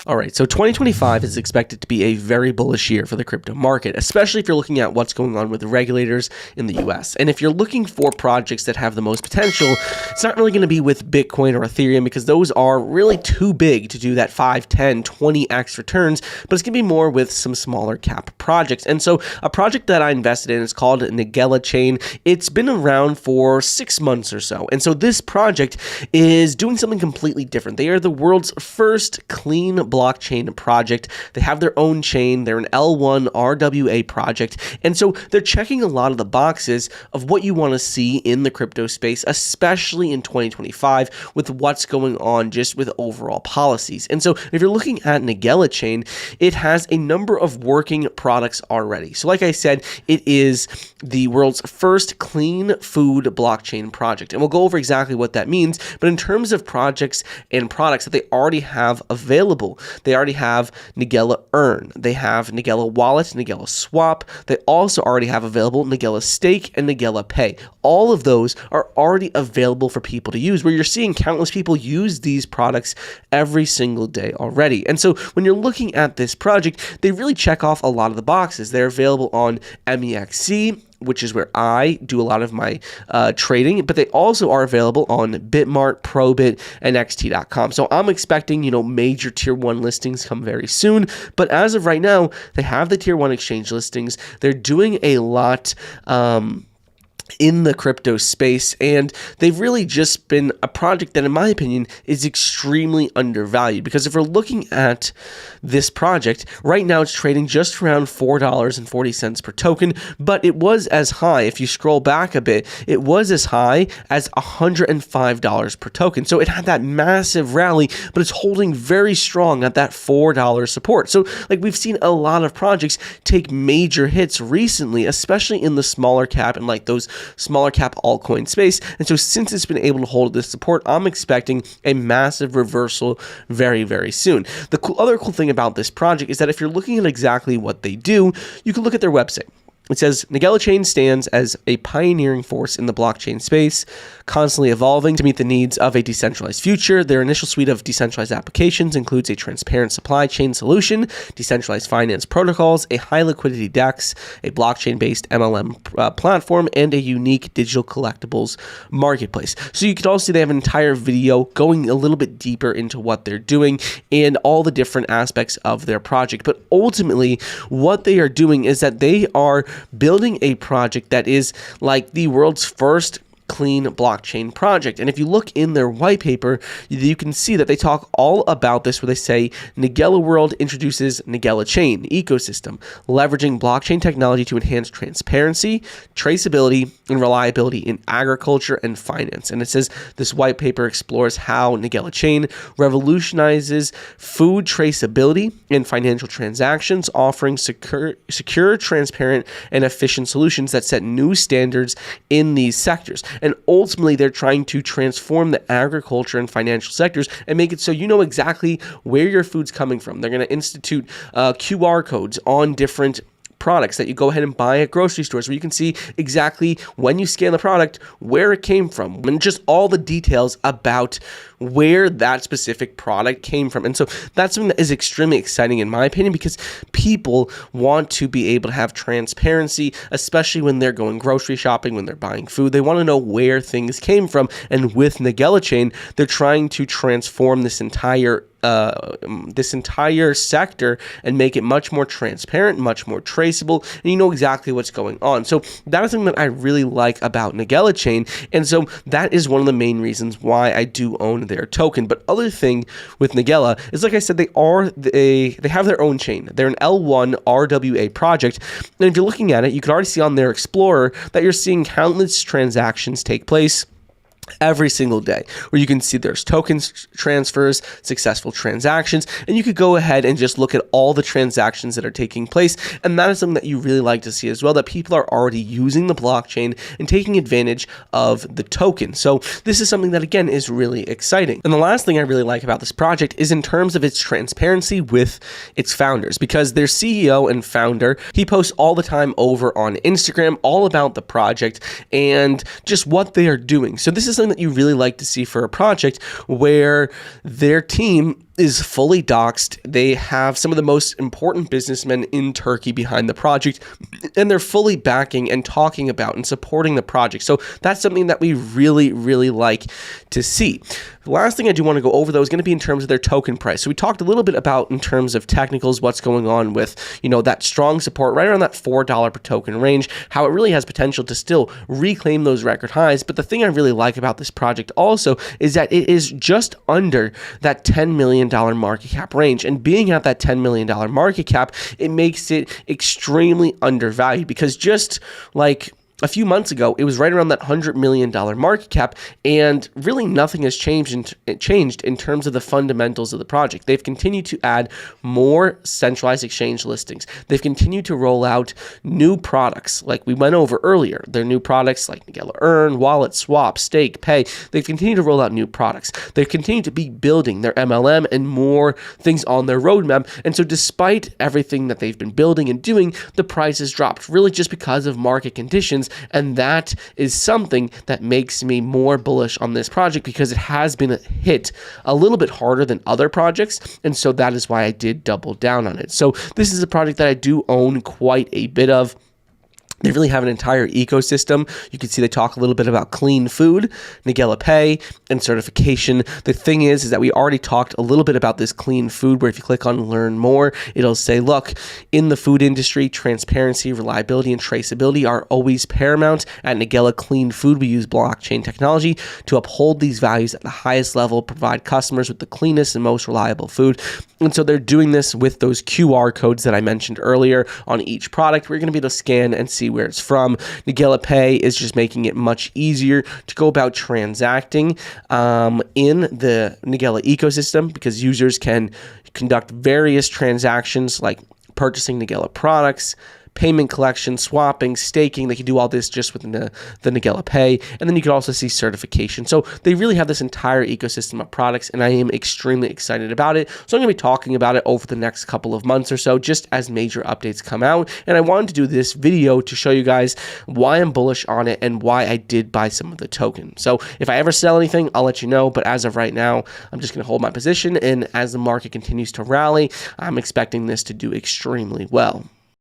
All right, so 2025 is expected to be a very bullish year for the crypto market, especially if you're looking at what's going on with regulators in the US. And if you're looking for projects that have the most potential, it's not really going to be with Bitcoin or Ethereum because those are really too big to do that 5, 10, 20x returns, but it's going to be more with some smaller cap projects. And so a project that I invested in is called Nigella Chain. It's been around for 6 months or so. And so this project is doing something completely different. They are the world's first clean blockchain project. They have their own chain. They're an L1 RWA project. And so they're checking a lot of the boxes of what you want to see in the crypto space, especially in 2025 with what's going on just with overall policies. And so if you're looking at Nigella Chain, it has a number of working products already. So like I said, it is the world's first clean food blockchain project. And we'll go over exactly what that means. But in terms of projects and products that they already have available, they already have Nigella Earn. They have Nigella Wallet, Nigella Swap. They also already have available Nigella Stake and Nigella Pay. All of those are already available for people to use, where you're seeing countless people use these products every single day already. And so when you're looking at this project, they really check off a lot of the boxes. They're available on MEXC, which is where I do a lot of my trading, but they also are available on Bitmart, Probit, and XT.com. So I'm expecting, major tier 1 listings come very soon, but as of right now, they have the tier 1 exchange listings. They're doing a lot in the crypto space, and they've really just been a project that, in my opinion, is extremely undervalued. Because if we're looking at this project, right now it's trading just around $4.40 per token, but it was as high, if you scroll back a bit, it was as high as $105 per token. So it had that massive rally, but it's holding very strong at that $4 support. So we've seen a lot of projects take major hits recently, especially in the smaller cap and those smaller cap altcoin space. And so since it's been able to hold this support, I'm expecting a massive reversal very, very soon. The other cool thing about this project is that if you're looking at exactly what they do, you can look at their website. It says, Nigella Chain stands as a pioneering force in the blockchain space, constantly evolving to meet the needs of a decentralized future. Their initial suite of decentralized applications includes a transparent supply chain solution, decentralized finance protocols, a high-liquidity DEX, a blockchain-based MLM platform, and a unique digital collectibles marketplace. So you can also see they have an entire video going a little bit deeper into what they're doing and all the different aspects of their project. But ultimately, what they are doing is that they are building a project that is like the world's first clean blockchain project. And if you look in their white paper, you can see that they talk all about this, where they say Nigella World introduces Nigella Chain ecosystem, leveraging blockchain technology to enhance transparency, traceability, and reliability in agriculture and finance. And it says this white paper explores how Nigella Chain revolutionizes food traceability and financial transactions, offering secure, transparent, and efficient solutions that set new standards in these sectors. And ultimately, they're trying to transform the agriculture and financial sectors and make it so you know exactly where your food's coming from. They're going to institute QR codes on different products that you go ahead and buy at grocery stores, where you can see exactly when you scan the product, where it came from, and just all the details about where that specific product came from. And so that's something that is extremely exciting in my opinion, because people want to be able to have transparency, especially when they're going grocery shopping, when they're buying food. They want to know where things came from. And with Nigella Chain, they're trying to transform this entire sector and make it much more transparent, much more traceable, and you know exactly what's going on. So that is something that I really like about Nigella Chain, and so that is one of the main reasons why I do own their token. But other thing with Nigella is, like I said, they have their own chain. They're an L1 RWA project, and if you're looking at it, you can already see on their Explorer that you're seeing countless transactions take place every single day, where you can see there's tokens transfers, successful transactions, and you could go ahead and just look at all the transactions that are taking place. And that is something that you really like to see as well, that people are already using the blockchain and taking advantage of the token. So this is something that, again, is really exciting. And the last thing I really like about this project is in terms of its transparency with its founders, because their CEO and founder, he posts all the time over on Instagram all about the project and just what they are doing. So this is something that you really like to see for a project where their team is fully doxed. They have some of the most important businessmen in Turkey behind the project, and they're fully backing and talking about and supporting the project. So that's something that we really, really like to see. The last thing I do want to go over, though, is going to be in terms of their token price. So we talked a little bit about, in terms of technicals, what's going on with, that strong support right around that $4 per token range, how it really has potential to still reclaim those record highs. But the thing I really like about this project also is that it is just under that $10 million market cap range. And being at that $10 million market cap, it makes it extremely undervalued, because just like a few months ago, it was right around that $100 million market cap, and really nothing has changed in terms of the fundamentals of the project. They've continued to add more centralized exchange listings. They've continued to roll out new products, like we went over earlier. Their new products like Nigella Earn, Wallet, Swap, Stake, Pay. They've continued to roll out new products. They've continued to be building their MLM and more things on their roadmap. And so despite everything that they've been building and doing, the price has dropped, really just because of market conditions. And that is something that makes me more bullish on this project, because it has been hit a little bit harder than other projects. And so that is why I did double down on it. So this is a project that I do own quite a bit of. They really have an entire ecosystem. You can see they talk a little bit about clean food, Nigella Pay, and certification. The thing is that we already talked a little bit about this clean food, where if you click on learn more, it'll say, look, in the food industry, transparency, reliability, and traceability are always paramount. At Nigella Clean Food, we use blockchain technology to uphold these values at the highest level, provide customers with the cleanest and most reliable food. And so they're doing this with those QR codes that I mentioned earlier on each product. We're going to be able to scan and see where it's from. Nigella Pay is just making it much easier to go about transacting in the Nigella ecosystem, because users can conduct various transactions like purchasing Nigella products, payment collection, swapping, staking. They can do all this just within the Nigella Pay. And then you can also see certification. So they really have this entire ecosystem of products, and I am extremely excited about it. So I'm going to be talking about it over the next couple of months or so, just as major updates come out. And I wanted to do this video to show you guys why I'm bullish on it and why I did buy some of the token. So if I ever sell anything, I'll let you know. But as of right now, I'm just going to hold my position. And as the market continues to rally, I'm expecting this to do extremely well.